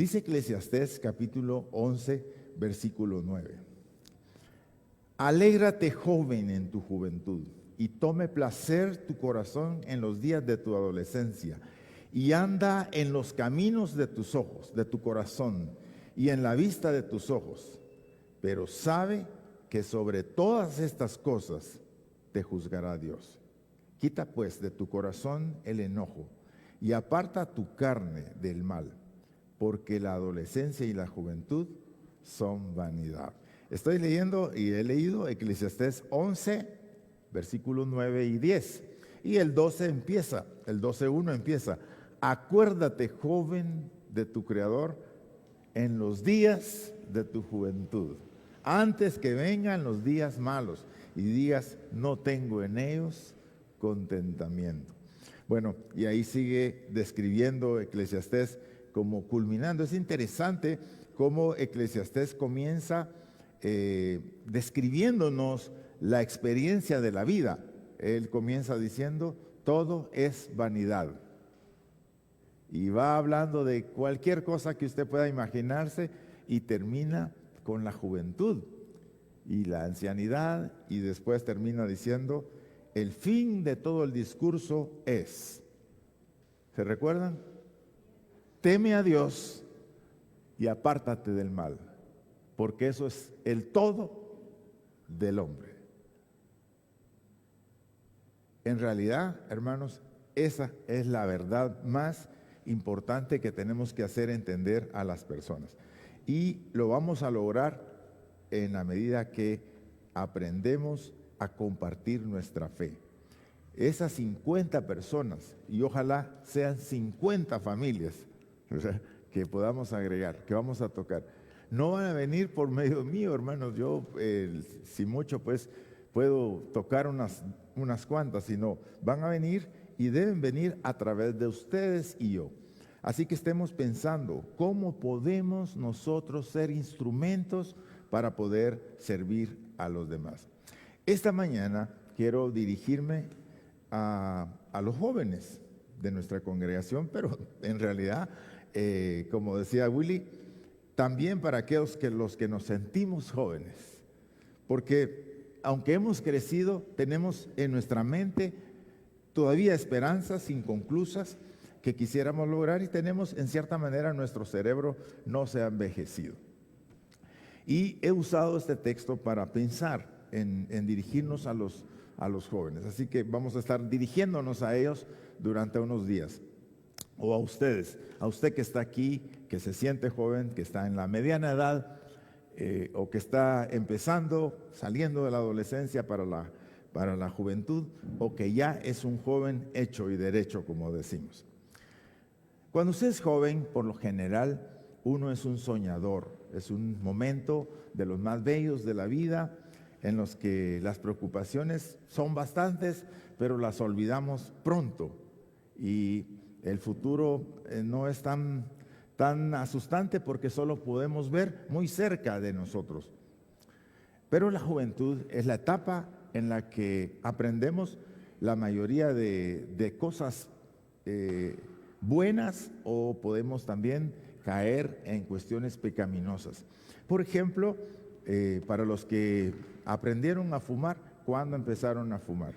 Dice Eclesiastés capítulo 11, versículo 9. Alégrate, joven, en tu juventud, y tome placer tu corazón en los días de tu adolescencia, y anda en los caminos de tus ojos, de tu corazón, y en la vista de tus ojos. Pero sabe que sobre todas estas cosas te juzgará Dios. Quita pues de tu corazón el enojo, y aparta tu carne del mal, porque la adolescencia y la juventud son vanidad. Estoy leyendo y he leído Eclesiastés 11, versículos 9 y 10. Y el 12:1 empieza: acuérdate, joven, de tu Creador en los días de tu juventud, antes que vengan los días malos y digas, no tengo en ellos contentamiento. Bueno, y ahí sigue describiendo Eclesiastés como culminando. Es interesante cómo Eclesiastés comienza describiéndonos la experiencia de la vida. Él comienza diciendo, todo es vanidad. Y va hablando de cualquier cosa que usted pueda imaginarse y termina con la juventud y la ancianidad, y después termina diciendo, el fin de todo el discurso es, ¿se recuerdan? Teme a Dios y apártate del mal, porque eso es el todo del hombre. En realidad, hermanos, esa es la verdad más importante que tenemos que hacer entender a las personas. Y lo vamos a lograr en la medida que aprendemos a compartir nuestra fe. Esas 50 personas, y ojalá sean 50 familias, que podamos agregar, que vamos a tocar, no van a venir por medio mío, hermanos. Yo, si mucho, pues puedo tocar unas cuantas, sino van a venir y deben venir a través de ustedes y yo. Así que estemos pensando cómo podemos nosotros ser instrumentos para poder servir a los demás. Esta mañana quiero dirigirme a los jóvenes de nuestra congregación, pero en realidad, como decía Willy, también para aquellos los que nos sentimos jóvenes, porque aunque hemos crecido, tenemos en nuestra mente todavía esperanzas inconclusas que quisiéramos lograr, y tenemos en cierta manera nuestro cerebro no se ha envejecido. Y he usado este texto para pensar en dirigirnos a los jóvenes. Así que vamos a estar dirigiéndonos a ellos durante unos días. O a ustedes, a usted que está aquí, que se siente joven, que está en la mediana edad, o que está empezando, saliendo de la adolescencia para la juventud, o que ya es un joven hecho y derecho, como decimos. Cuando usted es joven, por lo general, uno es un soñador. Es un momento de los más bellos de la vida, en los que las preocupaciones son bastantes, pero las olvidamos pronto. Y el futuro no es tan asustante, porque solo podemos ver muy cerca de nosotros. Pero la juventud es la etapa en la que aprendemos la mayoría de cosas buenas, o podemos también caer en cuestiones pecaminosas. Por ejemplo, para los que aprendieron a fumar, ¿cuándo empezaron a fumar?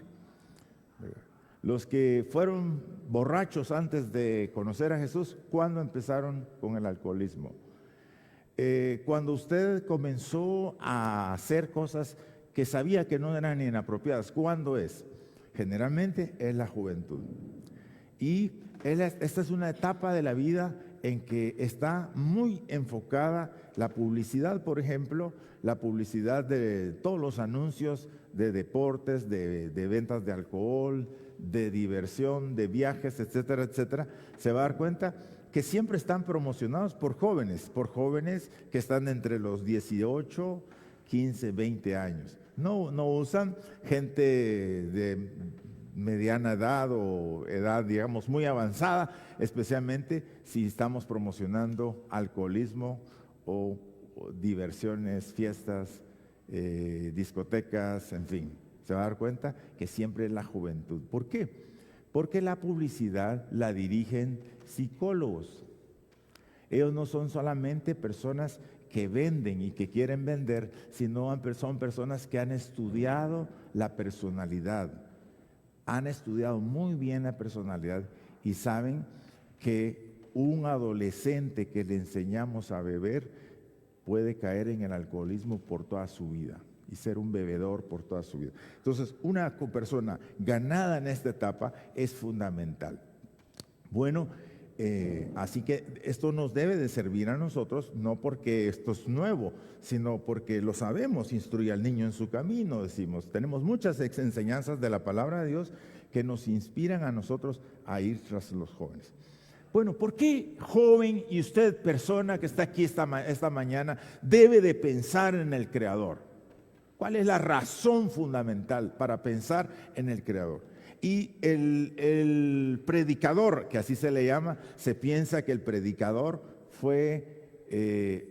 Los que fueron borrachos antes de conocer a Jesús, ¿cuándo empezaron con el alcoholismo? Cuando usted comenzó a hacer cosas que sabía que no eran inapropiadas, ¿cuándo es? Generalmente es la juventud. Y esta es una etapa de la vida en que está muy enfocada la publicidad, por ejemplo, la publicidad de todos los anuncios de deportes, de ventas de alcohol, de diversión, de viajes, etcétera, etcétera. Se va a dar cuenta que siempre están promocionados por jóvenes que están entre los 18, 15, 20 años. No usan gente de mediana edad o edad, digamos, muy avanzada, especialmente si estamos promocionando alcoholismo o diversiones, fiestas, discotecas, en fin. Se va a dar cuenta que siempre es la juventud. ¿Por qué? Porque la publicidad la dirigen psicólogos. Ellos no son solamente personas que venden y que quieren vender, sino son personas que han estudiado la personalidad, han estudiado muy bien la personalidad y saben que un adolescente que le enseñamos a beber puede caer en el alcoholismo por toda su vida y ser un bebedor por toda su vida. Entonces, una persona ganada en esta etapa es fundamental. Bueno, así que esto nos debe de servir a nosotros, no porque esto es nuevo, sino porque lo sabemos. Instruye al niño en su camino, decimos. Tenemos muchas enseñanzas de la palabra de Dios que nos inspiran a nosotros a ir tras los jóvenes. Bueno, ¿por qué joven y usted, persona que está aquí esta mañana, debe de pensar en el Creador? ¿Cuál es la razón fundamental para pensar en el Creador? Y el predicador, que así se le llama, se piensa que el predicador fue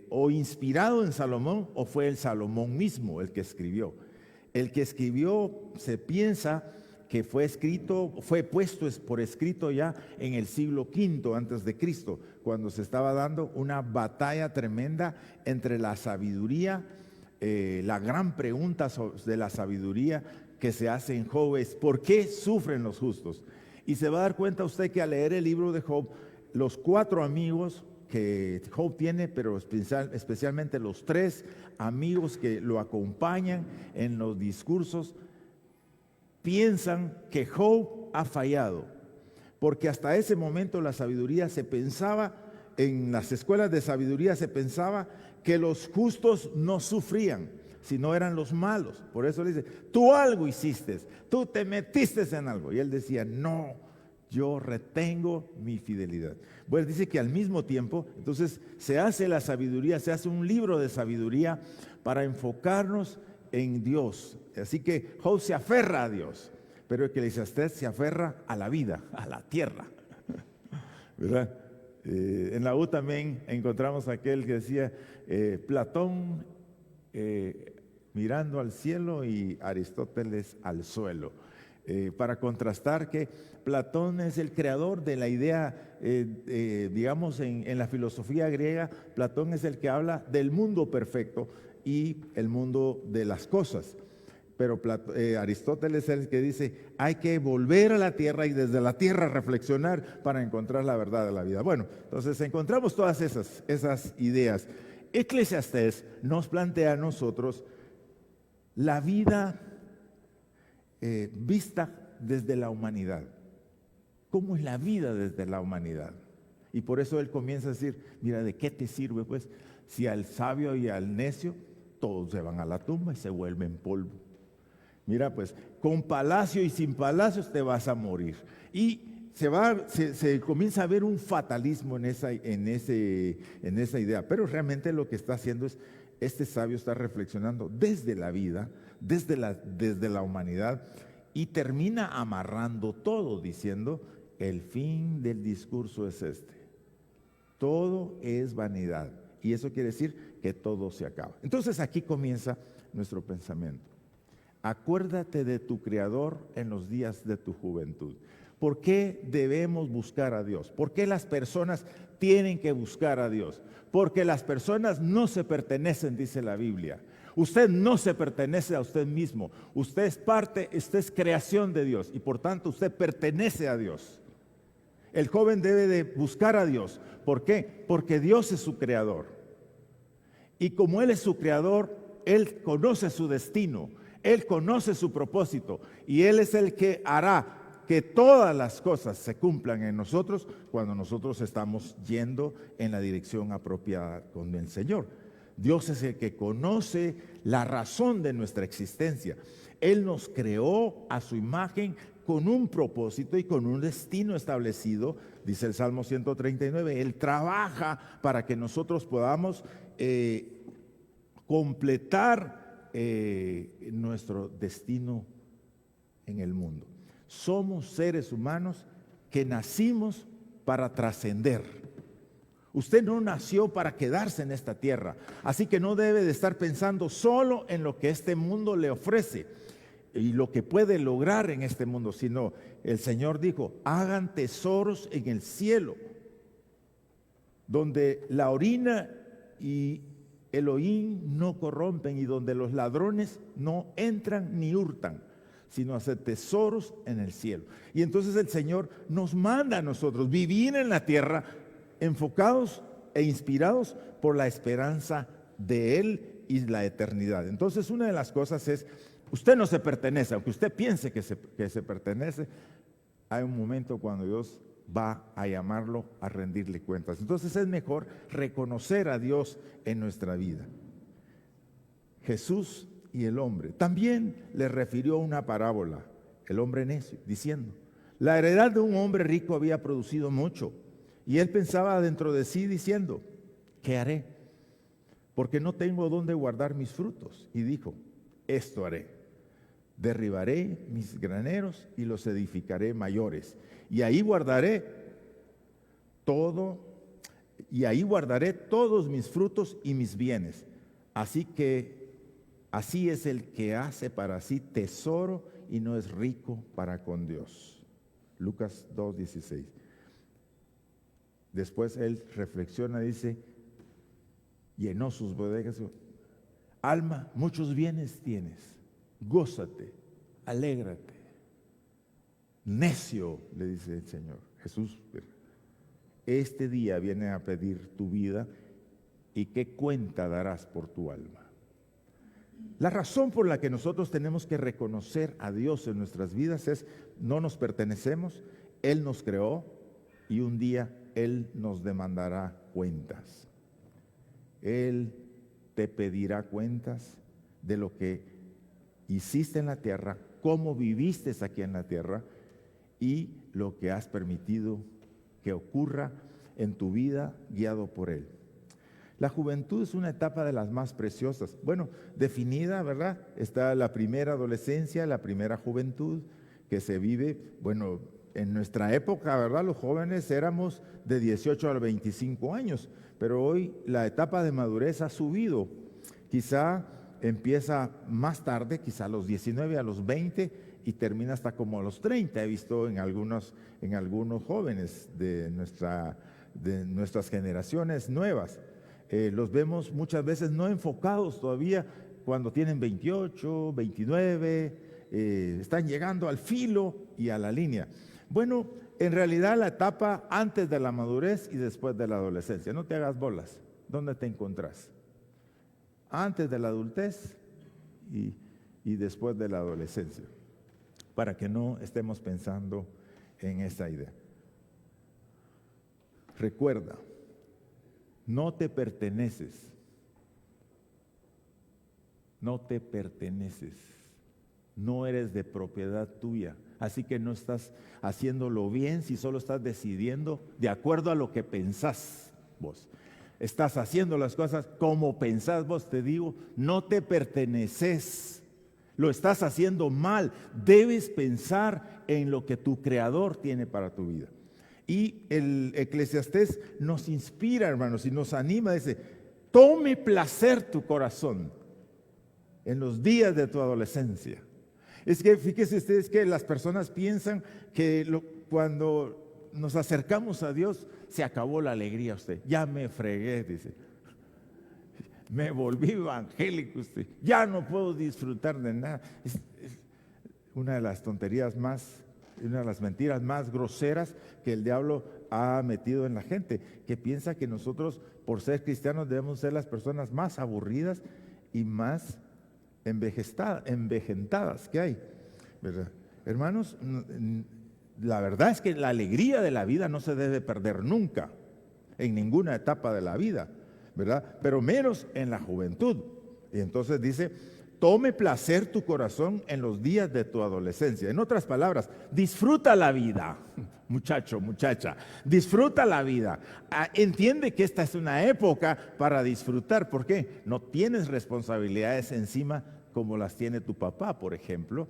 o inspirado en Salomón o fue el Salomón mismo el que escribió. El que escribió se piensa que fue puesto por escrito ya en el siglo V antes de Cristo, cuando se estaba dando una batalla tremenda entre la sabiduría, la gran pregunta de la sabiduría que se hace en Job es: ¿por qué sufren los justos? Y se va a dar cuenta usted que al leer el libro de Job, los 4 amigos que Job tiene, pero especialmente los 3 amigos que lo acompañan en los discursos, piensan que Job ha fallado, porque hasta ese momento la sabiduría se pensaba, en las escuelas de sabiduría se pensaba que los justos no sufrían, sino eran los malos. Por eso le dice: tú algo hiciste, tú te metiste en algo. Y él decía: no, yo retengo mi fidelidad. Bueno, dice que al mismo tiempo, entonces se hace la sabiduría, se hace un libro de sabiduría para enfocarnos en Dios. Así que Job se aferra a Dios, pero el que le dice a usted se aferra a la vida, a la tierra, ¿verdad? En la U también encontramos aquel que decía Platón mirando al cielo y Aristóteles al suelo, para contrastar que Platón es el creador de la idea, digamos en la filosofía griega, Platón es el que habla del mundo perfecto y el mundo de las cosas. Pero Aristóteles es el que dice: hay que volver a la tierra y desde la tierra reflexionar para encontrar la verdad de la vida. Bueno, entonces encontramos todas esas ideas. Eclesiastés nos plantea a nosotros la vida vista desde la humanidad. ¿Cómo es la vida desde la humanidad? Y por eso él comienza a decir: mira, ¿de qué te sirve pues si al sabio y al necio todos se van a la tumba y se vuelven polvo? Mira, pues con palacio y sin palacios te vas a morir. Y se comienza a ver un fatalismo en esa idea. Pero realmente lo que está haciendo es, este sabio está reflexionando desde la vida, desde la humanidad, y termina amarrando todo diciendo: el fin del discurso es este. Todo es vanidad. Y eso quiere decir que todo se acaba. Entonces aquí comienza nuestro pensamiento. Acuérdate de tu Creador en los días de tu juventud. ¿Por qué debemos buscar a Dios? ¿Por qué las personas tienen que buscar a Dios? Porque las personas no se pertenecen, dice la Biblia. Usted no se pertenece a usted mismo. Usted es creación de Dios y por tanto usted pertenece a Dios. El joven debe de buscar a Dios. ¿Por qué? Porque Dios es su creador. Y como Él es su creador, Él conoce su destino. Él conoce su propósito y Él es el que hará que todas las cosas se cumplan en nosotros cuando nosotros estamos yendo en la dirección apropiada con el Señor. Dios es el que conoce la razón de nuestra existencia. Él nos creó a su imagen con un propósito y con un destino establecido, dice el Salmo 139. Él trabaja para que nosotros podamos completar nuestro destino en el mundo. Somos seres humanos que nacimos para trascender. Usted no nació para quedarse en esta tierra, así que no debe de estar pensando solo en lo que este mundo le ofrece y lo que puede lograr en este mundo, sino el Señor dijo: hagan tesoros en el cielo. donde la orina y el hollín no corrompen y donde los ladrones no entran ni hurtan, sino hacer tesoros en el cielo. Y entonces el Señor nos manda a nosotros vivir en la tierra enfocados e inspirados por la esperanza de Él y la eternidad. Entonces una de las cosas es, usted no se pertenece, aunque usted piense que se pertenece, hay un momento cuando Dios va a llamarlo a rendirle cuentas. Entonces es mejor reconocer a Dios en nuestra vida. Jesús y el hombre también le refirió una parábola, el hombre necio, diciendo: la heredad de un hombre rico había producido mucho, y él pensaba dentro de sí diciendo: ¿qué haré? Porque no tengo dónde guardar mis frutos. Y dijo: esto haré: derribaré mis graneros y los edificaré mayores, y ahí guardaré todos mis frutos y mis bienes. Así es el que hace para sí tesoro y no es rico para con Dios. Lucas 2:16. Después él reflexiona, dice: llenó sus bodegas. Alma, muchos bienes tienes, gózate, alégrate. Necio, le dice el Señor. Jesús, este día viene a pedir tu vida, y qué cuenta darás por tu alma. La razón por la que nosotros tenemos que reconocer a Dios en nuestras vidas es: no nos pertenecemos, Él nos creó y un día Él nos demandará cuentas. Él te pedirá cuentas de lo que hiciste en la tierra, cómo viviste aquí en la tierra y lo que has permitido que ocurra en tu vida guiado por Él. La juventud es una etapa de las más preciosas. Bueno, definida, ¿verdad? Está la primera adolescencia, la primera juventud que se vive, bueno, en nuestra época, ¿verdad? Los jóvenes éramos de 18 a 25 años, pero hoy la etapa de madurez ha subido. Quizá empieza más tarde, quizá a los 19, a los 20 y termina hasta como a los 30. He visto en algunos jóvenes de nuestras generaciones nuevas. Los vemos muchas veces no enfocados todavía cuando tienen 28, 29, están llegando al filo y a la línea. Bueno, en realidad la etapa antes de la madurez y después de la adolescencia. No te hagas bolas. ¿Dónde te encontrás? Antes de la adultez y después de la adolescencia. Para que no estemos pensando en esa idea. Recuerda, no te perteneces. No te perteneces. No eres de propiedad tuya. Así que no estás haciéndolo bien si solo estás decidiendo de acuerdo a lo que pensás vos. Estás haciendo las cosas como pensás vos. Te digo, no te perteneces. Lo estás haciendo mal. Debes pensar en lo que tu Creador tiene para tu vida. Y el Eclesiastés nos inspira, hermanos, y nos anima. Dice: tome placer tu corazón en los días de tu adolescencia. Es que fíjense ustedes que las personas piensan que cuando nos acercamos a Dios se acabó la alegría. Usted, ya me fregué, dice, me volví evangélico, usted, ya no puedo disfrutar de nada. Es una de las tonterías una de las mentiras más groseras que el diablo ha metido en la gente, que piensa que nosotros, por ser cristianos, debemos ser las personas más aburridas y más envejentadas que hay, ¿verdad? Hermanos, la verdad es que la alegría de la vida no se debe perder nunca, en ninguna etapa de la vida, ¿verdad? Pero menos en la juventud. Y entonces dice: tome placer tu corazón en los días de tu adolescencia. En otras palabras, disfruta la vida, muchacho, muchacha, disfruta la vida. Entiende que esta es una época para disfrutar. ¿Por qué? No tienes responsabilidades encima como las tiene tu papá, por ejemplo.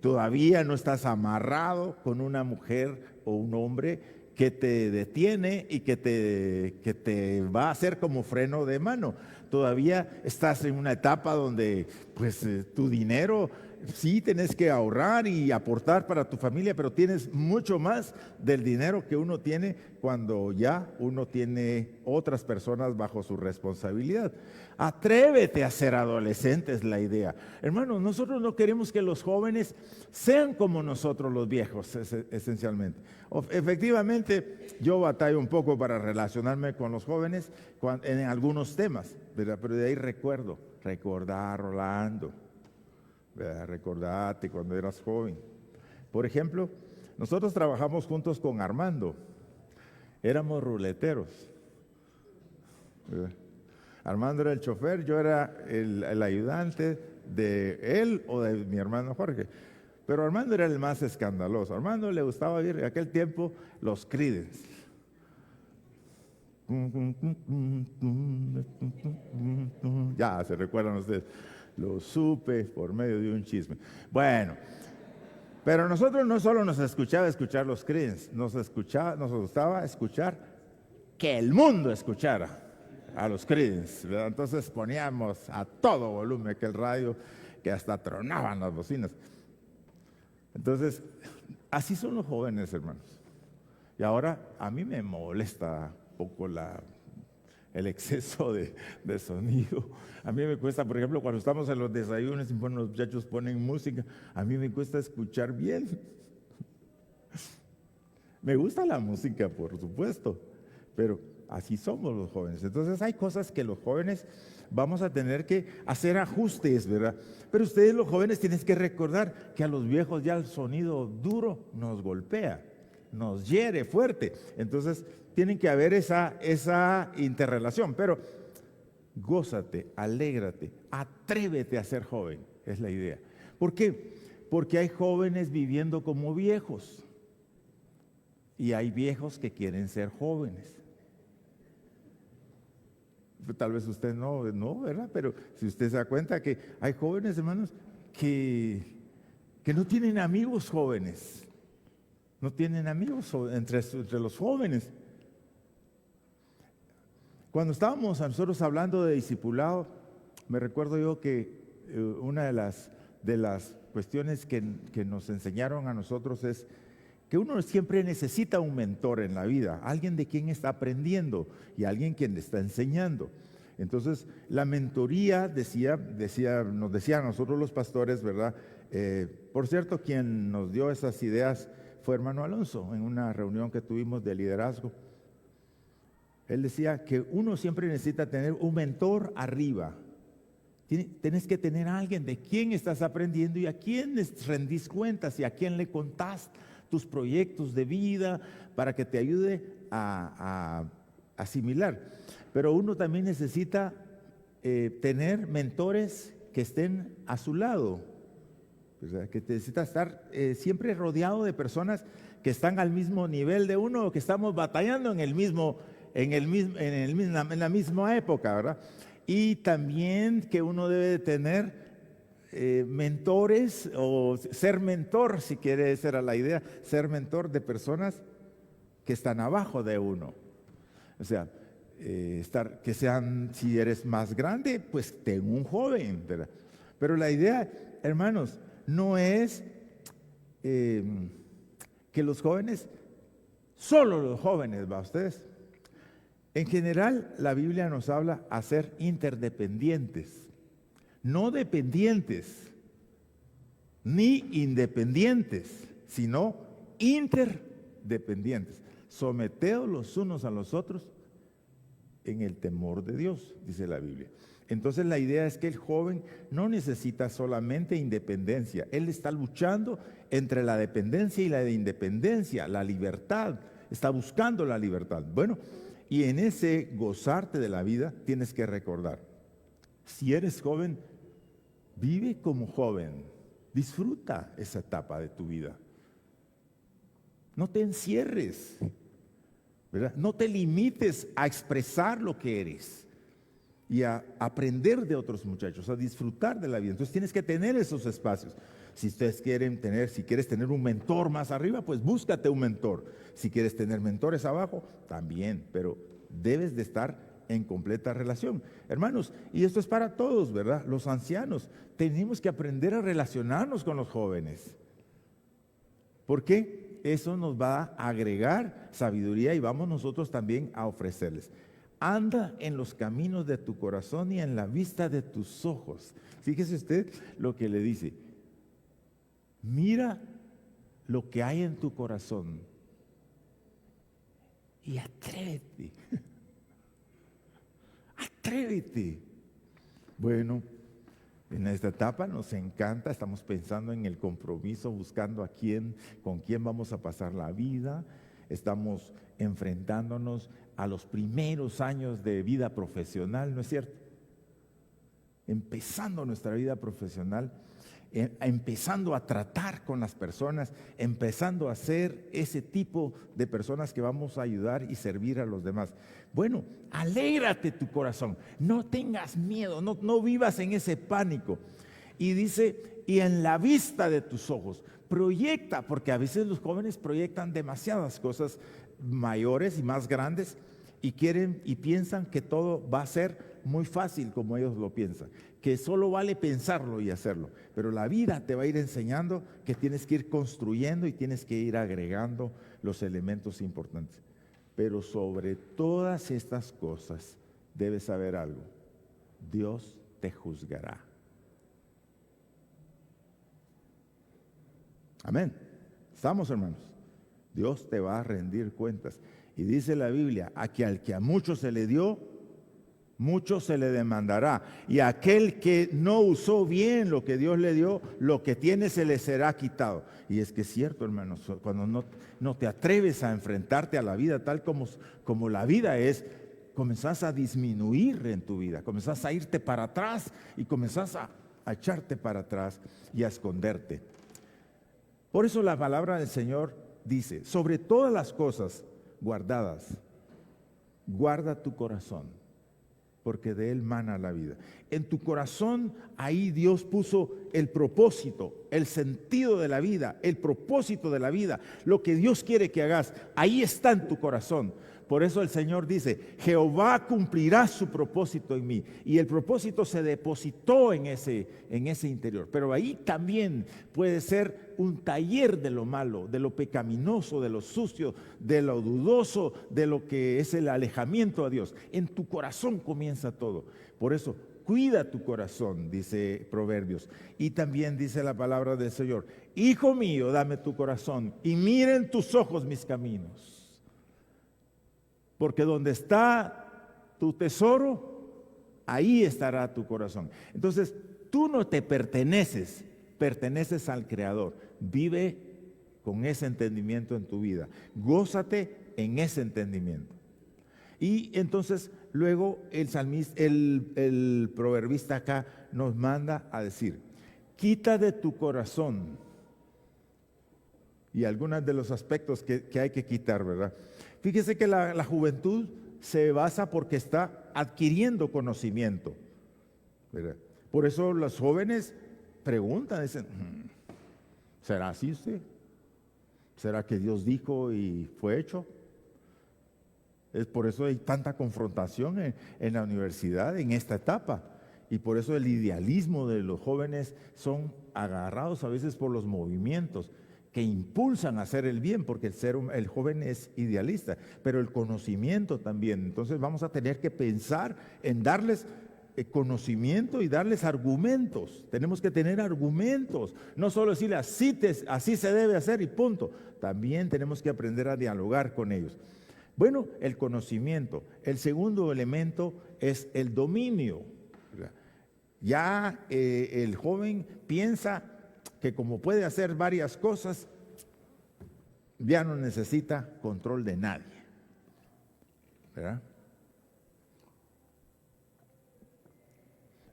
Todavía no estás amarrado con una mujer o un hombre que te detiene y que te va a hacer como freno de mano. Todavía estás en una etapa donde pues tu dinero sí tenés que ahorrar y aportar para tu familia, pero tienes mucho más del dinero que uno tiene cuando ya uno tiene otras personas bajo su responsabilidad. Atrévete a ser adolescente, es la idea. Hermanos, nosotros no queremos que los jóvenes sean como nosotros los viejos, esencialmente. Efectivamente, yo batallo un poco para relacionarme con los jóvenes en algunos temas, ¿verdad? Pero de ahí recordar, Rolando. Recordate cuando eras joven. Por ejemplo, nosotros trabajamos juntos con Armando. Éramos ruleteros. Armando era el chofer, yo era el ayudante de él o de mi hermano Jorge. Pero Armando era el más escandaloso. A Armando le gustaba oír en aquel tiempo los Creedence. Ya se recuerdan ustedes. Lo supe por medio de un chisme. Bueno, pero nosotros no solo nos escuchaba escuchar los Creedence, nos gustaba escuchar que el mundo escuchara a los Creedence, ¿verdad? Entonces poníamos a todo volumen aquel radio que hasta tronaban las bocinas. Entonces, así son los jóvenes, hermanos. Y ahora a mí me molesta un poco el exceso de sonido. A mí me cuesta, por ejemplo, cuando estamos en los desayunos y los muchachos ponen música, a mí me cuesta escuchar bien. Me gusta la música, por supuesto, pero así somos los jóvenes. Entonces hay cosas que los jóvenes vamos a tener que hacer ajustes, ¿verdad? Pero ustedes los jóvenes tienen que recordar que a los viejos ya el sonido duro nos golpea, nos hiere fuerte. Entonces tienen que haber esa interrelación, pero gózate, alégrate, atrévete a ser joven, es la idea. ¿Por qué? Porque hay jóvenes viviendo como viejos y hay viejos que quieren ser jóvenes. Tal vez usted no, ¿verdad? Pero si usted se da cuenta que hay jóvenes, hermanos, que no tienen amigos jóvenes, no tienen amigos entre los jóvenes. Cuando estábamos nosotros hablando de discipulado, me recuerdo yo que una de las cuestiones que nos enseñaron a nosotros es que uno siempre necesita un mentor en la vida, alguien de quien está aprendiendo y alguien quien le está enseñando. Entonces, la mentoría, nos decían a nosotros los pastores, ¿verdad? Por cierto, quien nos dio esas ideas fue hermano Alonso, en una reunión que tuvimos de liderazgo. Él decía que uno siempre necesita tener un mentor arriba. Tienes que tener a alguien de quien estás aprendiendo y a quien les rendís cuentas y a quien le contás tus proyectos de vida para que te ayude a asimilar. Pero uno también necesita tener mentores que estén a su lado. O sea, que necesita estar siempre rodeado de personas que están al mismo nivel de uno o que estamos batallando en la misma época, ¿verdad? Y también que uno debe de tener mentores o ser mentor, si quiere, esa era la idea, ser mentor de personas que están abajo de uno. O sea, que sean, si eres más grande, pues ten un joven, ¿verdad? Pero la idea, hermanos, no es que los jóvenes, solo los jóvenes, ¿va ustedes? En general, la Biblia nos habla a ser interdependientes, no dependientes, ni independientes, sino interdependientes. Someteos los unos a los otros en el temor de Dios, dice la Biblia. Entonces la idea es que el joven no necesita solamente independencia, él está luchando entre la dependencia y la independencia, la libertad, está buscando la libertad. Bueno, y en ese gozarte de la vida tienes que recordar, si eres joven, vive como joven, disfruta esa etapa de tu vida. No te encierres, ¿verdad? No te limites a expresar lo que eres y a aprender de otros muchachos, a disfrutar de la vida. Entonces tienes que tener esos espacios. Si ustedes si quieres tener un mentor más arriba, pues búscate un mentor. Si quieres tener mentores abajo, también, pero debes de estar en completa relación. Hermanos, y esto es para todos, ¿verdad? Los ancianos, tenemos que aprender a relacionarnos con los jóvenes. ¿Por qué? Eso nos va a agregar sabiduría y vamos nosotros también a ofrecerles. Anda en los caminos de tu corazón y en la vista de tus ojos. Fíjese usted lo que le dice. Mira lo que hay en tu corazón y atrévete. Atrévete. Bueno, en esta etapa nos encanta, estamos pensando en el compromiso, buscando con quién vamos a pasar la vida. Estamos enfrentándonos a los primeros años de vida profesional, ¿no es cierto? Empezando nuestra vida profesional, empezando a tratar con las personas, empezando a ser ese tipo de personas que vamos a ayudar y servir a los demás. Bueno, alégrate tu corazón, no tengas miedo, no vivas en ese pánico. Y dice, y en la vista de tus ojos, proyecta, porque a veces los jóvenes proyectan demasiadas cosas mayores y más grandes y quieren y piensan que todo va a ser muy fácil como ellos lo piensan, que solo vale pensarlo y hacerlo, pero la vida te va a ir enseñando que tienes que ir construyendo y tienes que ir agregando los elementos importantes. Pero sobre todas estas cosas debes saber algo: Dios te juzgará. Amén. ¿Estamos, hermanos? Dios te va a rendir cuentas. Y dice la Biblia, al que a muchos se le dio, mucho se le demandará. Y a aquel que no usó bien lo que Dios le dio, lo que tiene se le será quitado. Y es que es cierto, hermanos, cuando no te atreves a enfrentarte a la vida tal como la vida es, comenzás a disminuir en tu vida, comenzás a irte para atrás y comenzás a echarte para atrás y a esconderte. Por eso la palabra del Señor dice, sobre todas las cosas guardadas, guarda tu corazón, porque de él mana la vida. En tu corazón, ahí Dios puso el propósito, el sentido de la vida, el propósito de la vida, lo que Dios quiere que hagas, ahí está en tu corazón. Por eso el Señor dice, Jehová cumplirá su propósito en mí. Y el propósito se depositó en ese interior. Pero ahí también puede ser un taller de lo malo, de lo pecaminoso, de lo sucio, de lo dudoso, de lo que es el alejamiento a Dios. En tu corazón comienza todo. Por eso, cuida tu corazón, dice Proverbios. Y también dice la palabra del Señor, hijo mío, dame tu corazón y miren tus ojos mis caminos. Porque donde está tu tesoro, ahí estará tu corazón. Entonces, tú no te perteneces, perteneces al Creador. Vive con ese entendimiento en tu vida. Gózate en ese entendimiento. Y entonces, luego el proverbista acá nos manda a decir, quita de tu corazón. Y algunos de los aspectos que hay que quitar, ¿verdad? Fíjese que la juventud se basa porque está adquiriendo conocimiento, ¿verdad? Por eso los jóvenes preguntan, dicen, ¿será así usted? ¿Será que Dios dijo y fue hecho? Es por eso hay tanta confrontación en la universidad en esta etapa. Y por eso el idealismo de los jóvenes son agarrados a veces por los movimientos que impulsan a hacer el bien, porque el joven es idealista, pero el conocimiento también. Entonces vamos a tener que pensar en darles conocimiento y darles argumentos. Tenemos que tener argumentos, no solo decirle así se debe hacer y punto. También tenemos que aprender a dialogar con ellos. Bueno, el conocimiento. El segundo elemento es el dominio. Ya el joven piensa que como puede hacer varias cosas, ya no necesita control de nadie, ¿verdad?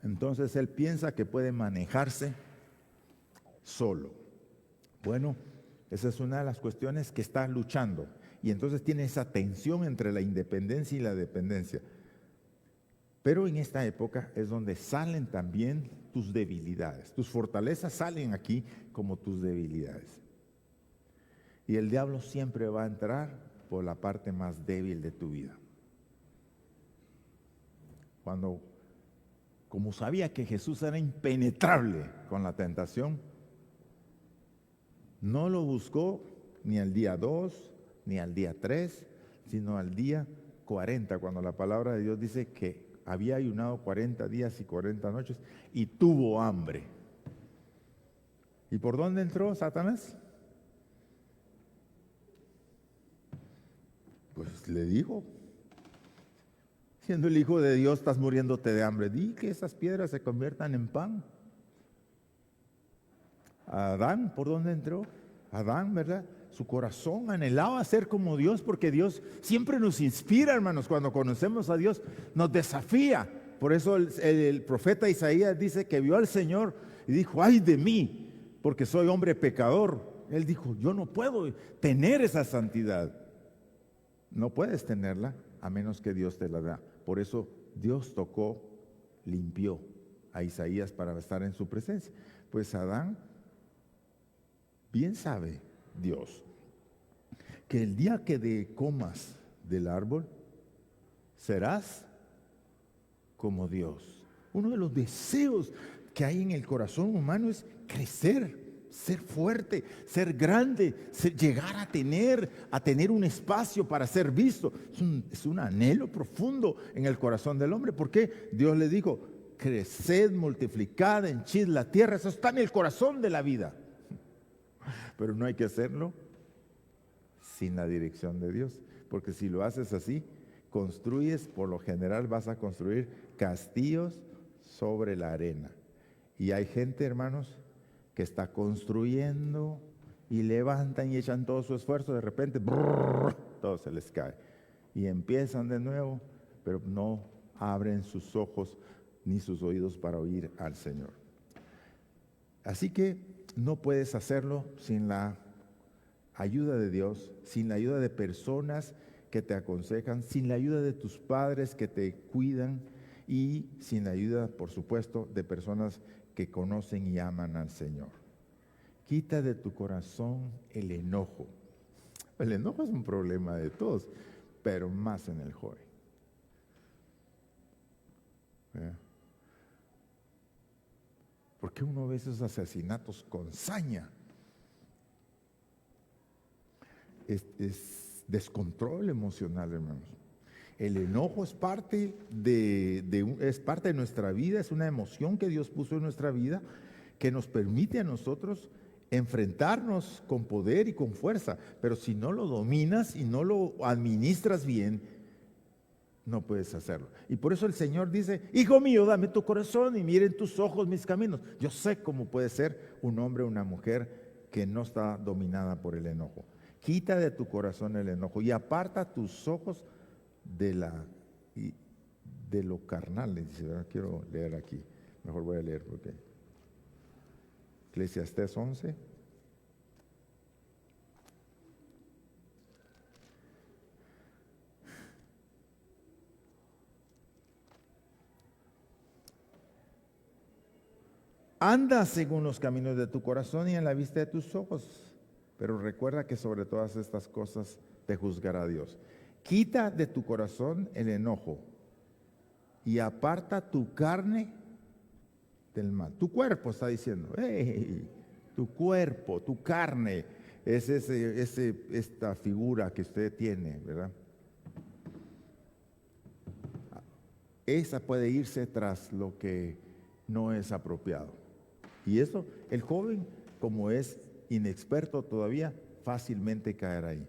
Entonces él piensa que puede manejarse solo. Bueno, esa es una de las cuestiones que está luchando. Y entonces tiene esa tensión entre la independencia y la dependencia. Pero en esta época es donde salen también tus debilidades. Tus fortalezas salen aquí como tus debilidades. Y el diablo siempre va a entrar por la parte más débil de tu vida. como sabía que Jesús era impenetrable con la tentación, no lo buscó ni al día 2, ni al día 3, sino al día 40, cuando la palabra de Dios dice que había ayunado 40 días y 40 noches y tuvo hambre. ¿Y por dónde entró Satanás? Pues le dijo, siendo el Hijo de Dios, estás muriéndote de hambre, di que esas piedras se conviertan en pan. Adán, ¿por dónde entró? Adán, ¿verdad? Su corazón anhelaba ser como Dios, porque Dios siempre nos inspira, hermanos. Cuando conocemos a Dios, nos desafía. Por eso el profeta Isaías dice que vio al Señor y dijo, ay de mí, porque soy hombre pecador. Él dijo, yo no puedo tener esa santidad. No puedes tenerla a menos que Dios te la da. Por eso Dios tocó, limpió a Isaías para estar en su presencia. Pues Adán, bien sabe Dios que el día que comas del árbol, serás como Dios. Uno de los deseos que hay en el corazón humano es crecer, ser fuerte, ser grande, llegar a tener un espacio para ser visto. Es un anhelo profundo en el corazón del hombre. ¿Por qué? Dios le dijo, creced, multiplicad, henchid la tierra. Eso está en el corazón de la vida. Pero no hay que hacerlo sin la dirección de Dios, porque si lo haces así, construyes, por lo general vas a construir castillos sobre la arena. Y hay gente, hermanos, que está construyendo y levantan y echan todo su esfuerzo, de repente todo se les cae y empiezan de nuevo, pero no abren sus ojos ni sus oídos para oír al Señor. Así que no puedes hacerlo sin la ayuda de Dios, sin la ayuda de personas que te aconsejan, sin la ayuda de tus padres que te cuidan y sin la ayuda, por supuesto, de personas que conocen y aman al Señor. Quita de tu corazón el enojo. El enojo es un problema de todos, pero más en el joven. ¿Por qué uno ve esos asesinatos con saña? Es descontrol emocional, hermanos. El enojo es parte es parte de nuestra vida, es una emoción que Dios puso en nuestra vida que nos permite a nosotros enfrentarnos con poder y con fuerza. Pero si no lo dominas y no lo administras bien, no puedes hacerlo. Y por eso el Señor dice, hijo mío, dame tu corazón y miren tus ojos mis caminos. Yo sé cómo puede ser un hombre o una mujer que no está dominada por el enojo. Quita de tu corazón el enojo y aparta tus ojos de lo carnal. Dice, quiero leer aquí. Mejor voy a leer porque Eclesiastés 11. Anda según los caminos de tu corazón y en la vista de tus ojos. Pero recuerda que sobre todas estas cosas te juzgará Dios. Quita de tu corazón el enojo y aparta tu carne del mal. Tu cuerpo está diciendo, hey, tu cuerpo, tu carne, es esta figura que usted tiene, ¿verdad? Esa puede irse tras lo que no es apropiado. Y eso, el joven, como es inexperto todavía, fácilmente caerá ahí.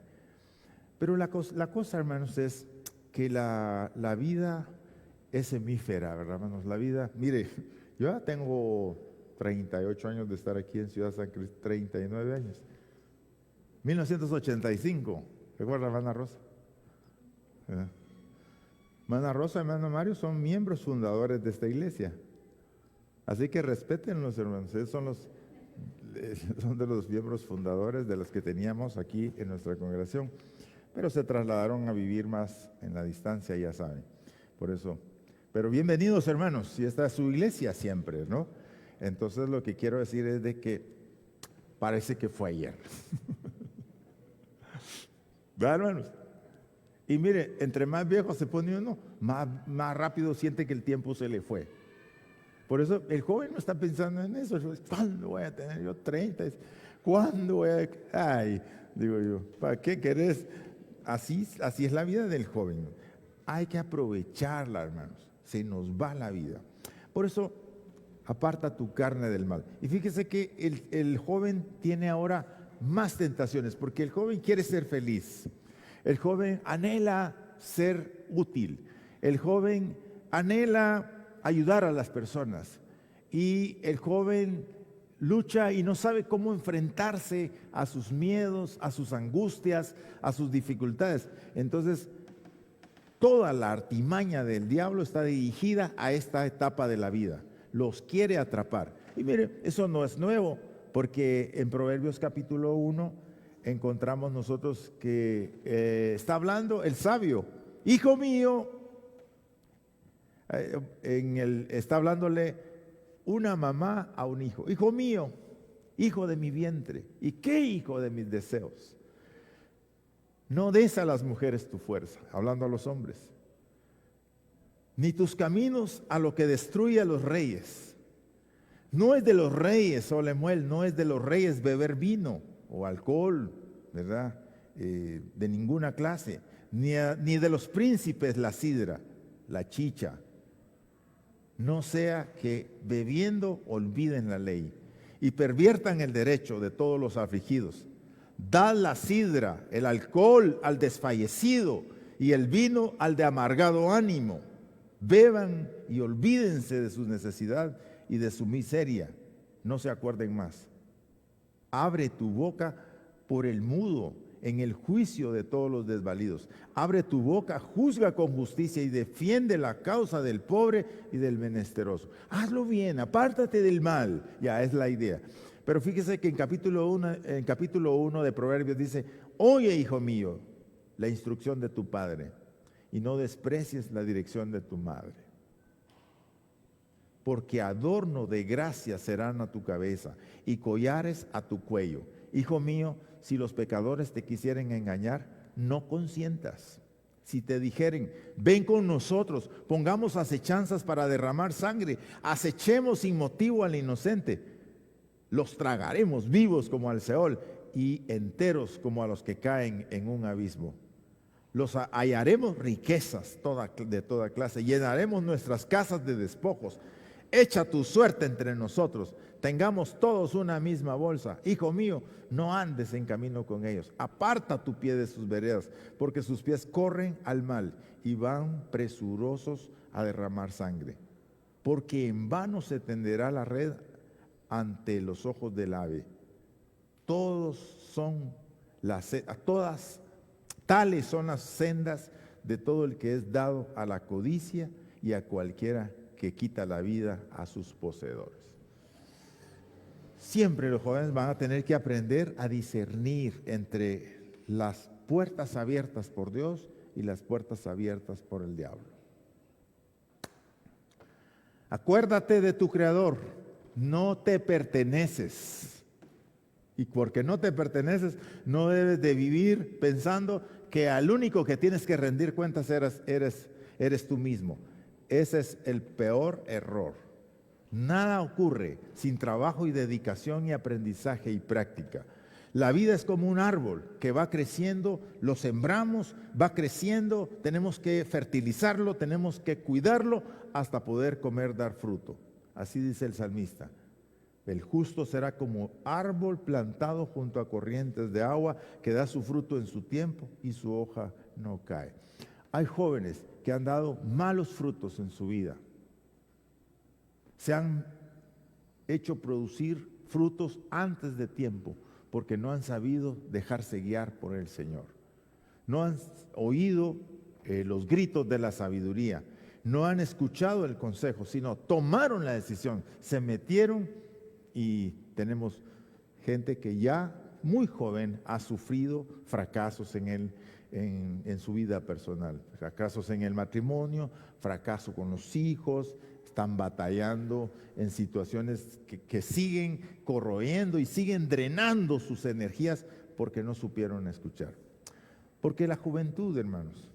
Pero la cosa, hermanos, es que la vida es hemífera, ¿verdad, hermanos? La vida, mire, yo ya tengo 38 años de estar aquí en Ciudad San Cristóbal, 39 años. 1985, ¿recuerda, hermana Rosa? ¿Verdad? Hermana Rosa y hermano Mario son miembros fundadores de esta iglesia. Así que respétenlos, hermanos. Ellos son de los miembros fundadores de los que teníamos aquí en nuestra congregación, pero se trasladaron a vivir más en la distancia, ya saben. Por eso, pero bienvenidos, hermanos, si esta es su iglesia siempre, ¿no? Entonces lo que quiero decir es de que parece que fue ayer. ¿Verdad, hermanos? Y mire, entre más viejo se pone uno, más rápido siente que el tiempo se le fue. Por eso el joven no está pensando en eso. ¿Cuándo voy a tener yo 30? ¿Cuándo voy a...? Ay, digo yo, ¿para qué querés? Así es la vida del joven. Hay que aprovecharla, hermanos. Se nos va la vida. Por eso, aparta tu carne del mal. Y fíjese que el joven tiene ahora más tentaciones, porque el joven quiere ser feliz. El joven anhela ser útil. El joven anhela ayudar a las personas. Y el joven lucha y no sabe cómo enfrentarse a sus miedos, a sus angustias, a sus dificultades. Entonces, toda la artimaña del diablo está dirigida a esta etapa de la vida. Los quiere atrapar. Y mire, eso no es nuevo, porque en Proverbios capítulo 1 encontramos nosotros que está hablando el sabio. Hijo mío, está hablándole una mamá a un hijo. Hijo mío, hijo de mi vientre. ¿Y qué hijo de mis deseos? No des a las mujeres tu fuerza, hablando a los hombres, ni tus caminos a lo que destruye a los reyes. No es de los reyes, oh Lemuel, no es de los reyes beber vino o alcohol, ¿verdad? De ninguna clase, ni de los príncipes la sidra, la chicha. No sea que bebiendo olviden la ley y perviertan el derecho de todos los afligidos. Dad la sidra, el alcohol al desfallecido y el vino al de amargado ánimo. Beban y olvídense de su necesidad y de su miseria. No se acuerden más. Abre tu boca por el mudo en el juicio de todos los desvalidos. Abre tu boca, juzga con justicia y defiende la causa del pobre y del menesteroso. Hazlo bien, apártate del mal. Ya es la idea. Pero fíjese que en capítulo 1 de Proverbios dice: oye, hijo mío, la instrucción de tu padre y no desprecies la dirección de tu madre. Porque adorno de gracia serán a tu cabeza y collares a tu cuello. Hijo mío, si los pecadores te quisieren engañar, no consientas. Si te dijeren, ven con nosotros, pongamos acechanzas para derramar sangre, acechemos sin motivo al inocente, los tragaremos vivos como al Seol y enteros como a los que caen en un abismo. Los hallaremos riquezas de toda clase, llenaremos nuestras casas de despojos. Echa tu suerte entre nosotros, tengamos todos una misma bolsa. Hijo mío, no andes en camino con ellos, aparta tu pie de sus veredas, porque sus pies corren al mal y van presurosos a derramar sangre. Porque en vano se tenderá la red ante los ojos del ave. Tales son las sendas de todo el que es dado a la codicia y a cualquiera que quita la vida a sus poseedores. Siempre los jóvenes van a tener que aprender a discernir entre las puertas abiertas por Dios y las puertas abiertas por el diablo. Acuérdate de tu Creador, no te perteneces. Y porque no te perteneces, no debes de vivir pensando que al único que tienes que rendir cuentas eres tú mismo. Ese es el peor error. Nada ocurre sin trabajo y dedicación y aprendizaje y práctica. La vida es como un árbol que va creciendo, lo sembramos, va creciendo, tenemos que fertilizarlo, tenemos que cuidarlo hasta poder dar fruto. Así dice el salmista. El justo será como árbol plantado junto a corrientes de agua que da su fruto en su tiempo y su hoja no cae. Hay jóvenes que han dado malos frutos en su vida. Se han hecho producir frutos antes de tiempo porque no han sabido dejarse guiar por el Señor. No han oído los gritos de la sabiduría. No han escuchado el consejo, sino tomaron la decisión, se metieron y tenemos gente que ya muy joven ha sufrido fracasos en su vida personal, fracasos en el matrimonio, fracaso con los hijos, están batallando en situaciones que siguen corroyendo y siguen drenando sus energías porque no supieron escuchar. Porque la juventud, hermanos,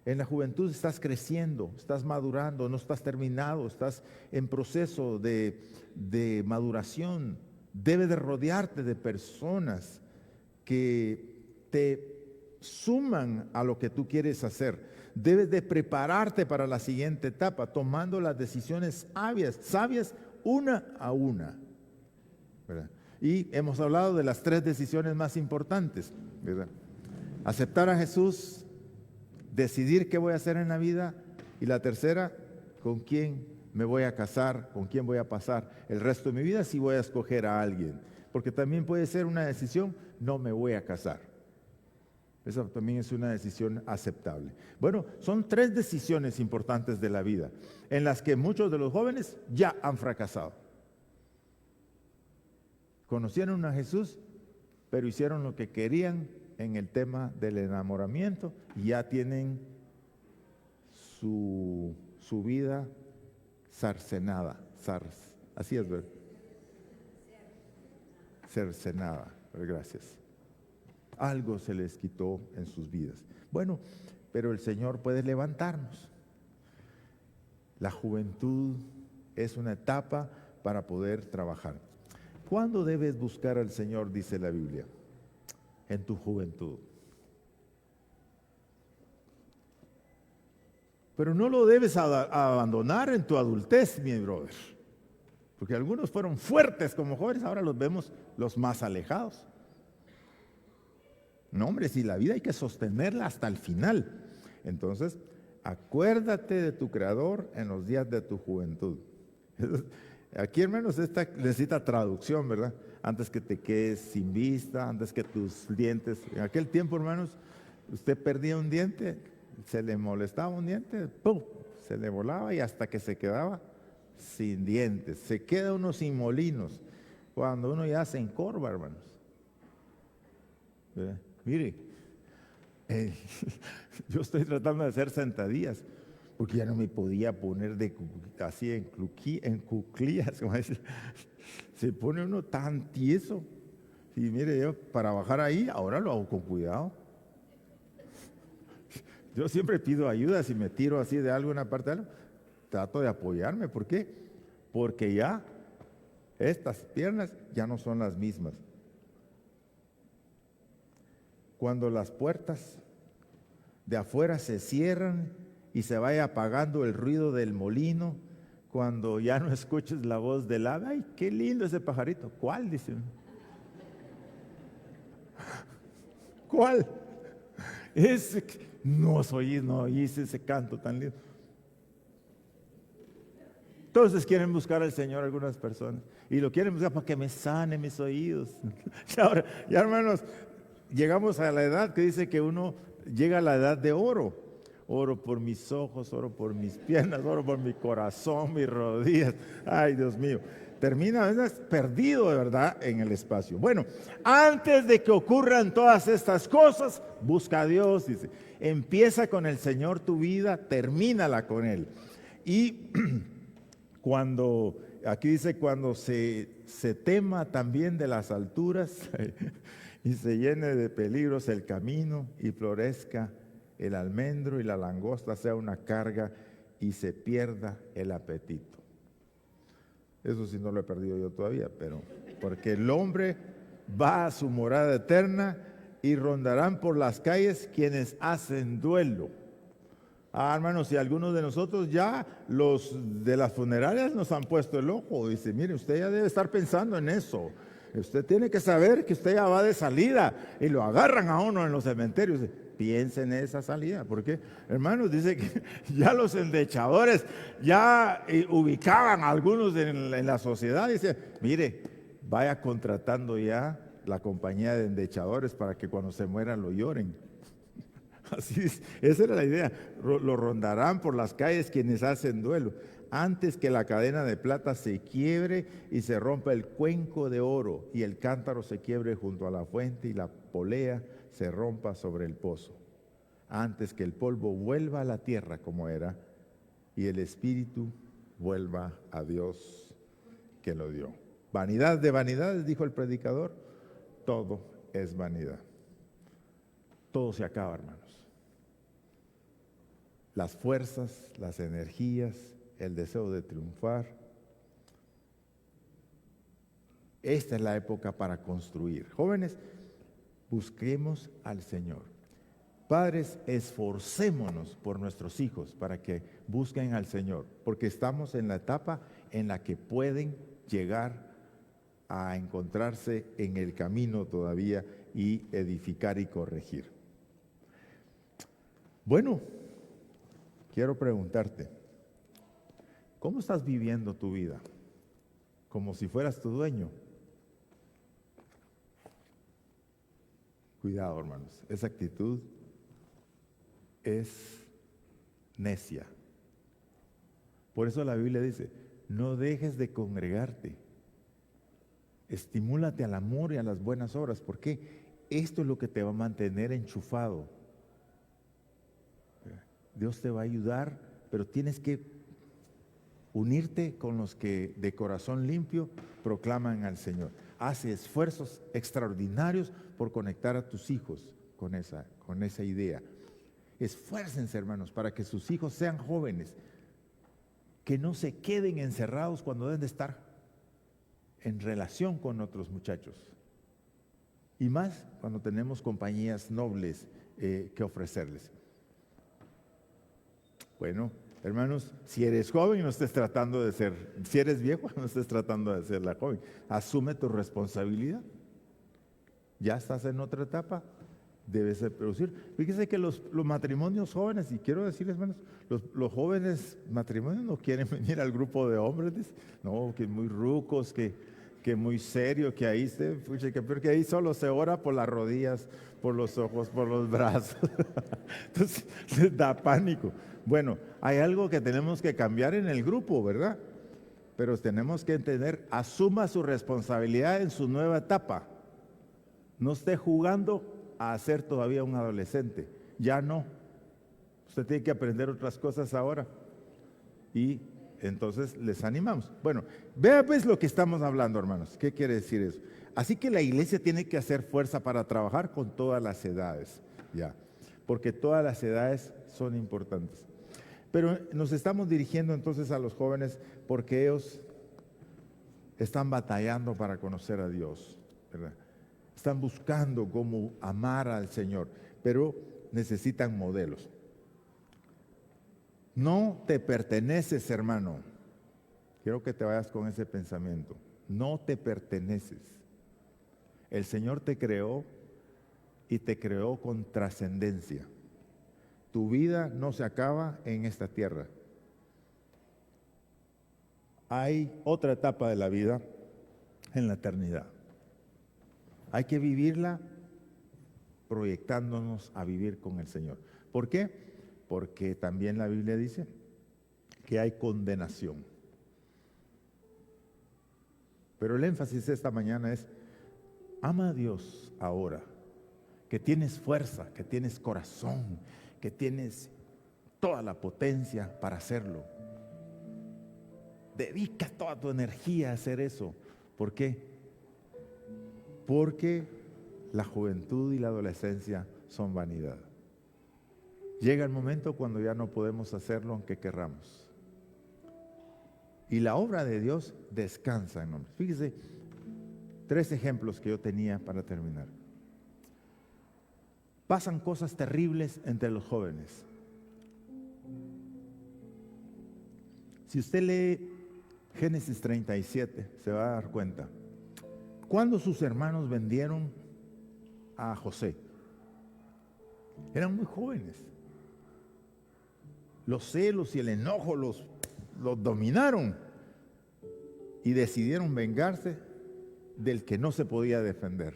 En la juventud estás creciendo, estás madurando, no estás terminado, estás en proceso de maduración. Debes de rodearte de personas que te suman a lo que tú quieres hacer. Debes de prepararte para la siguiente etapa, tomando las decisiones sabias una a una, ¿verdad? Y hemos hablado de las 3 decisiones más importantes, ¿verdad? Aceptar a Jesús, decidir qué voy a hacer en la vida, y la tercera, con quién me voy a casar, con quién voy a pasar el resto de mi vida, si voy a escoger a alguien. Porque también puede ser una decisión, no me voy a casar. Esa también es una decisión aceptable. Bueno, son 3 decisiones importantes de la vida, en las que muchos de los jóvenes ya han fracasado. Conocieron a Jesús, pero hicieron lo que querían en el tema del enamoramiento y ya tienen su vida cercenada. Así es, ¿verdad? Cercenada. Gracias. Algo se les quitó en sus vidas. Bueno, pero el Señor puede levantarnos. La juventud es una etapa para poder trabajar. ¿Cuándo debes buscar al Señor? Dice la Biblia. En tu juventud. Pero no lo debes abandonar en tu adultez, mi brother. Porque algunos fueron fuertes como jóvenes, ahora los vemos los más alejados. No, hombre, si la vida hay que sostenerla hasta el final. Entonces, acuérdate de tu Creador en los días de tu juventud. Aquí, hermanos, esta necesita traducción, ¿verdad? Antes que te quedes sin vista, antes que tus dientes. En aquel tiempo, hermanos, usted perdía un diente, se le molestaba un diente, ¡pum!, se le volaba y hasta que se quedaba sin dientes. Se queda uno sin molinos cuando uno ya se encorva, hermanos. ¿Verdad? Mire, yo estoy tratando de hacer sentadillas porque ya no me podía poner así en cuclillas, como dice. Se pone uno tan tieso. Y mire, yo para bajar ahí, ahora lo hago con cuidado. Yo siempre pido ayuda si me tiro así de algo en una parte de algo. Trato de apoyarme. ¿Por qué? Porque ya estas piernas ya no son las mismas. Cuando las puertas de afuera se cierran y se vaya apagando el ruido del molino, cuando ya no escuches la voz del ave, ¡ay, qué lindo ese pajarito! ¿Cuál? Dice. ¿Cuál? Ese, no oíste ese canto tan lindo. Entonces quieren buscar al Señor algunas personas y lo quieren buscar para que me sane mis oídos. Ahora, ya hermanos, llegamos a la edad que dice que uno llega a la edad de oro. Oro por mis ojos, oro por mis piernas, oro por mi corazón, mis rodillas. Ay, Dios mío. Termina perdido de verdad en el espacio. Bueno, antes de que ocurran todas estas cosas, busca a Dios, dice. Empieza con el Señor tu vida, termínala con Él. Y aquí dice, cuando se tema también de las alturas y se llene de peligros el camino y florezca el almendro y la langosta sea una carga y se pierda el apetito. Eso sí no lo he perdido yo todavía, pero porque el hombre va a su morada eterna y rondarán por las calles quienes hacen duelo. Hermanos, y algunos de nosotros ya, los de las funerarias nos han puesto el ojo. Dice, mire, usted ya debe estar pensando en eso. Usted tiene que saber que usted ya va de salida y lo agarran a uno en los cementerios. Piense en esa salida, porque hermanos, dice que ya los endechadores ya ubicaban a algunos en la sociedad. Dice, mire, vaya contratando ya la compañía de endechadores para que cuando se mueran lo lloren. Así es, esa era la idea. Lo rondarán por las calles quienes hacen duelo, antes que la cadena de plata se quiebre y se rompa el cuenco de oro y el cántaro se quiebre junto a la fuente y la polea se rompa sobre el pozo, antes que el polvo vuelva a la tierra como era y el espíritu vuelva a Dios que lo dio. Vanidad de vanidades, dijo el predicador, todo es vanidad. Todo se acaba, hermanos. las fuerzas, las energías, el deseo de triunfar. Esta es la época para construir. Jóvenes, busquemos al Señor. Padres, esforcémonos por nuestros hijos para que busquen al Señor, porque estamos en la etapa en la que pueden llegar a encontrarse en el camino todavía y edificar y corregir. Bueno, quiero preguntarte, ¿cómo estás viviendo tu vida? ¿Como si fueras tu dueño? Cuidado, hermanos, esa actitud es necia. Por eso la Biblia dice, no dejes de congregarte. Estimúlate al amor y a las buenas obras, porque esto es lo que te va a mantener enchufado. Dios te va a ayudar, pero tienes que unirte con los que de corazón limpio proclaman al Señor. Hace esfuerzos extraordinarios por conectar a tus hijos con esa idea. Esfuércense, hermanos, para que sus hijos sean jóvenes, que no se queden encerrados cuando deben de estar en relación con otros muchachos. Y más cuando tenemos compañías nobles que ofrecerles. Bueno, hermanos, si eres joven, no estés tratando de ser, si eres viejo, no estés tratando de ser la joven. Asume tu responsabilidad. Ya estás en otra etapa, debes de producir. Fíjese que los matrimonios jóvenes, y quiero decirles, hermanos, los jóvenes matrimonios no quieren venir al grupo de hombres, no, que muy rucos, que muy serio, que ahí que ahí solo se ora por las rodillas, por los ojos, por los brazos. Entonces, les da pánico. Bueno, hay algo que tenemos que cambiar en el grupo, ¿verdad? Pero tenemos que entender, asuma su responsabilidad en su nueva etapa. No esté jugando a ser todavía un adolescente. Ya no. Usted tiene que aprender otras cosas ahora. Y entonces les animamos. Bueno, vea pues lo que estamos hablando, hermanos. ¿Qué quiere decir eso? Así que la iglesia tiene que hacer fuerza para trabajar con todas las edades, ya, porque todas las edades son importantes. Pero nos estamos dirigiendo entonces a los jóvenes porque ellos están batallando para conocer a Dios, ¿verdad? Están buscando cómo amar al Señor, pero necesitan modelos. No te perteneces, hermano. Quiero que te vayas con ese pensamiento. No te perteneces. El Señor te creó y te creó con trascendencia. Tu vida no se acaba en esta tierra. Hay otra etapa de la vida en la eternidad. Hay que vivirla proyectándonos a vivir con el Señor. ¿Por qué? Porque también la Biblia dice que hay condenación. Pero el énfasis esta mañana es, ama a Dios ahora, que tienes fuerza, que tienes corazón, que tienes toda la potencia para hacerlo. Dedica toda tu energía a hacer eso. ¿Por qué? Porque la juventud y la adolescencia son vanidad. Llega el momento cuando ya no podemos hacerlo aunque querramos. Y la obra de Dios descansa en hombres. Fíjese, 3 ejemplos que yo tenía para terminar. Pasan cosas terribles entre los jóvenes. Si usted lee Génesis 37, se va a dar cuenta. Cuando sus hermanos vendieron a José, eran muy jóvenes. Los celos y el enojo los dominaron y decidieron vengarse del que no se podía defender.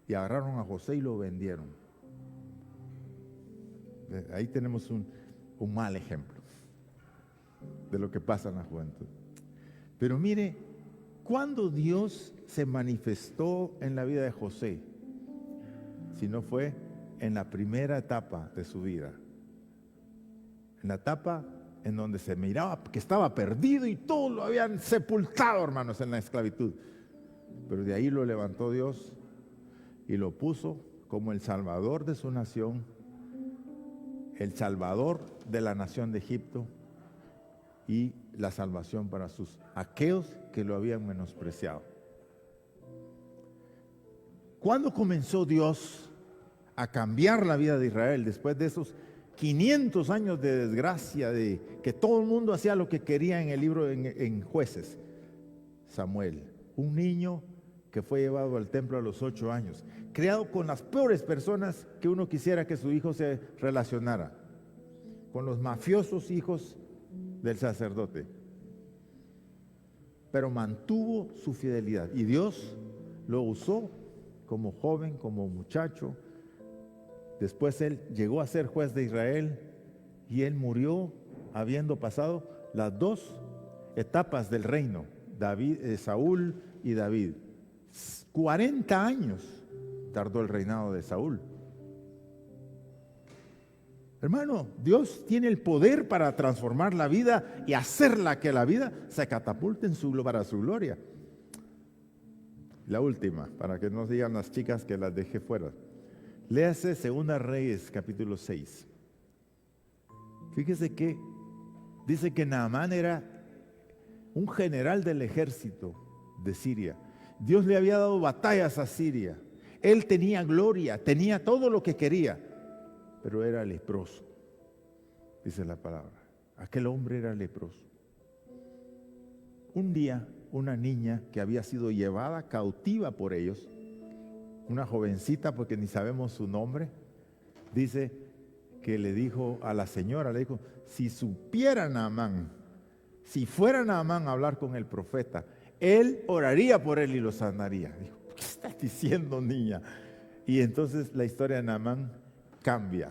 Y agarraron a José y lo vendieron. Ahí tenemos un mal ejemplo de lo que pasa en la juventud. Pero mire, ¿cuándo Dios se manifestó en la vida de José? Si no fue en la primera etapa de su vida. En la etapa en donde se miraba que estaba perdido y todos lo habían sepultado, hermanos, en la esclavitud. Pero de ahí lo levantó Dios y lo puso como el salvador de su nación el Salvador de la nación de Egipto y la salvación para aquellos que lo habían menospreciado. ¿Cuándo comenzó Dios a cambiar la vida de Israel después de esos 500 años de desgracia, de que todo el mundo hacía lo que quería en el libro en Jueces? Samuel, un niño que fue llevado al templo a los 8 años, criado con las peores personas que uno quisiera que su hijo se relacionara, con los mafiosos hijos del sacerdote, pero mantuvo su fidelidad y Dios lo usó como joven, como muchacho. Después él llegó a ser juez de Israel y él murió habiendo pasado las 2 etapas del reino, Saúl y David. 40 años tardó el reinado de Saúl. Hermano, Dios tiene el poder para transformar la vida y hacerla que la vida se catapulte para su gloria. La última, para que no digan las chicas que las dejé fuera. Léase 2 Reyes, capítulo 6. Fíjese que dice que Naamán era un general del ejército de Siria. Dios le había dado batallas a Siria. Él tenía gloria, tenía todo lo que quería, pero era leproso, dice la palabra. Aquel hombre era leproso. Un día, una niña que había sido llevada cautiva por ellos, una jovencita, porque ni sabemos su nombre, dice que le dijo a la señora, le dijo, si supiera Naamán, si fuera Naamán a hablar con el profeta, él oraría por él y lo sanaría. Dijo, ¿qué estás diciendo, niña? Y entonces la historia de Naamán cambia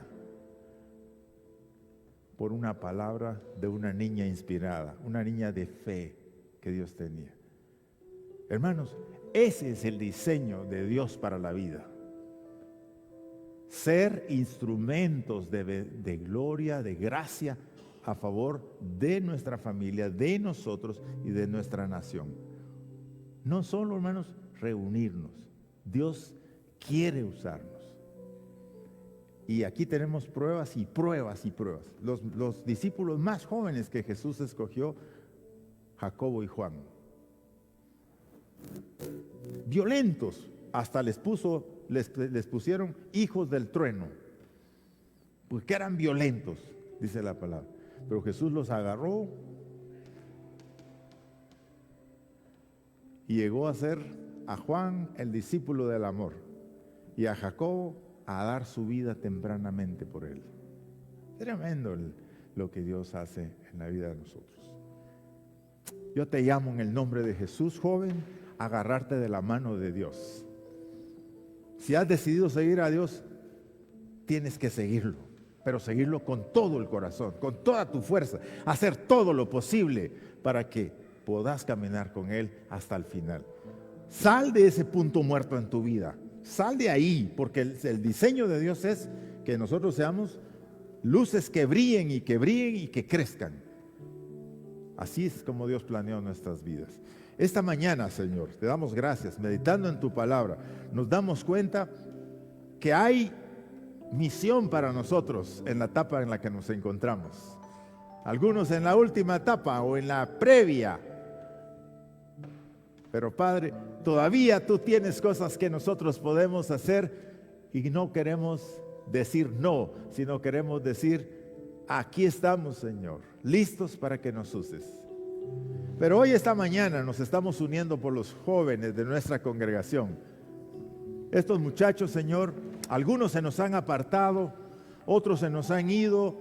por una palabra de una niña inspirada, una niña de fe que Dios tenía. Hermanos, ese es el diseño de Dios para la vida. Ser instrumentos de gloria, de gracia a favor de nuestra familia, de nosotros y de nuestra nación. No solo, hermanos, reunirnos. Dios quiere usarnos. Y aquí tenemos pruebas y pruebas y pruebas. Los discípulos más jóvenes que Jesús escogió, Jacobo y Juan. Violentos, hasta les pusieron hijos del trueno, porque eran violentos, dice la palabra. Pero Jesús los agarró y llegó a ser a Juan el discípulo del amor y a Jacobo a dar su vida tempranamente por él. Tremendo lo que Dios hace en la vida de nosotros. Yo te llamo en el nombre de Jesús, joven, a agarrarte de la mano de Dios. Si has decidido seguir a Dios, tienes que seguirlo, pero seguirlo con todo el corazón, con toda tu fuerza, hacer todo lo posible para que puedas caminar con Él hasta el final. Sal de ese punto muerto en tu vida, sal de ahí, porque el diseño de Dios es que nosotros seamos luces que brillen y que crezcan. Así es como Dios planeó nuestras vidas. Esta mañana, Señor, te damos gracias, meditando en tu palabra, nos damos cuenta que hay misión para nosotros en la etapa en la que nos encontramos. Algunos en la última etapa o en la previa. Pero Padre, todavía tú tienes cosas que nosotros podemos hacer y no queremos decir no, sino queremos decir, aquí estamos, Señor, listos para que nos uses. Pero hoy, esta mañana, nos estamos uniendo por los jóvenes de nuestra congregación. Estos muchachos, Señor, algunos se nos han apartado, otros se nos han ido,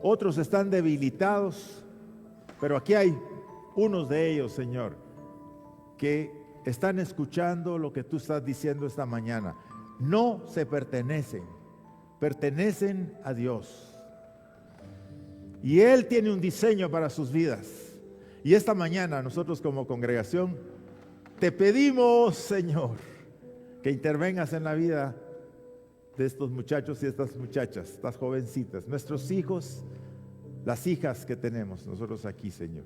otros están debilitados, pero aquí hay unos de ellos, Señor, que están escuchando lo que tú estás diciendo esta mañana. No se pertenecen a Dios. Y Él tiene un diseño para sus vidas. Y esta mañana nosotros como congregación te pedimos, Señor, que intervengas en la vida de estos muchachos y estas muchachas, estas jovencitas, nuestros hijos, las hijas que tenemos nosotros aquí, Señor.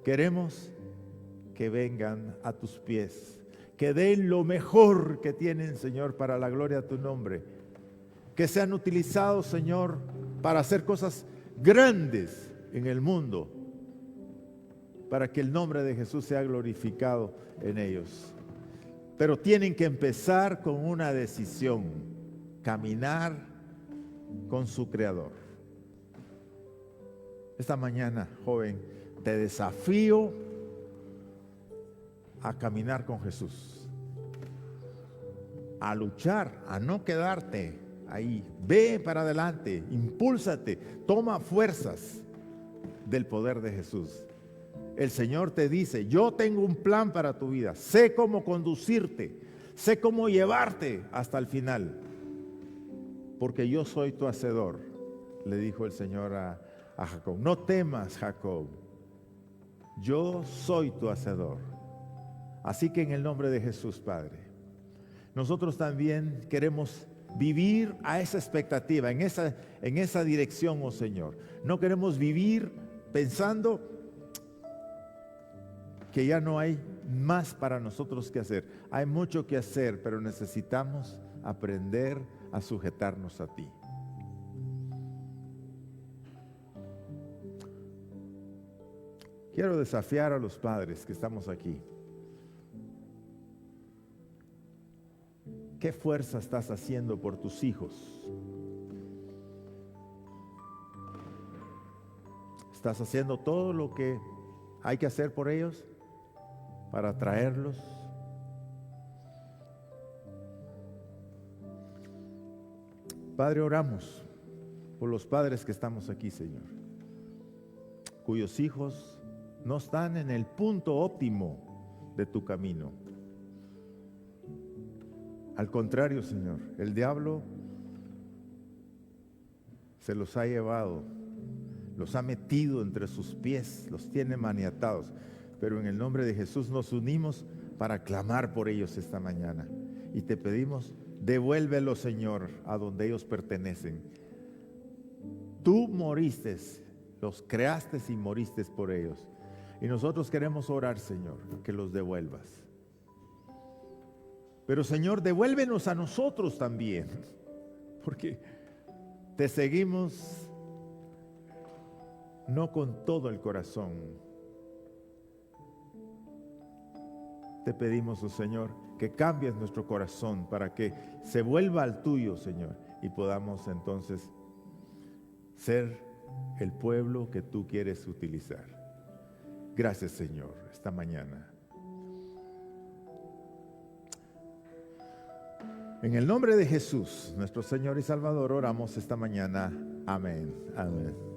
Queremos que vengan a tus pies, que den lo mejor que tienen, Señor, para la gloria de tu nombre. que sean utilizados, Señor, para hacer cosas grandes en el mundo, para que el nombre de Jesús sea glorificado en ellos. Pero tienen que empezar con una decisión: caminar con su Creador. Esta mañana, joven, te desafío a caminar con Jesús, a luchar, a no quedarte ahí. Ve para adelante, impúlsate, toma fuerzas del poder de Jesús. El Señor te dice: yo tengo un plan para tu vida, sé cómo conducirte, sé cómo llevarte hasta el final, porque yo soy tu hacedor, le dijo el Señor a Jacob. No temas, Jacob, yo soy tu hacedor. Así que en el nombre de Jesús, Padre, nosotros también queremos vivir a esa expectativa, en esa dirección, oh Señor. No queremos vivir pensando que ya no hay más para nosotros que hacer. Hay mucho que hacer, pero necesitamos aprender a sujetarnos a ti. Quiero desafiar a los padres que estamos aquí. ¿Qué fuerza estás haciendo por tus hijos? ¿Estás haciendo todo lo que hay que hacer por ellos para traerlos? Padre, oramos por los padres que estamos aquí, Señor, cuyos hijos no están en el punto óptimo de tu camino. Al contrario, Señor, el diablo se los ha llevado, los ha metido entre sus pies, los tiene maniatados. Pero en el nombre de Jesús nos unimos para clamar por ellos esta mañana. Y te pedimos: devuélvelos, Señor, a donde ellos pertenecen. Tú moriste, los creaste y moriste por ellos. Y nosotros queremos orar, Señor, que los devuelvas. Pero, Señor, devuélvenos a nosotros también, porque te seguimos no con todo el corazón. Te pedimos, oh Señor, que cambies nuestro corazón para que se vuelva al tuyo, Señor, y podamos entonces ser el pueblo que tú quieres utilizar. Gracias, Señor, esta mañana. En el nombre de Jesús, nuestro Señor y Salvador, oramos esta mañana. Amén. Amén.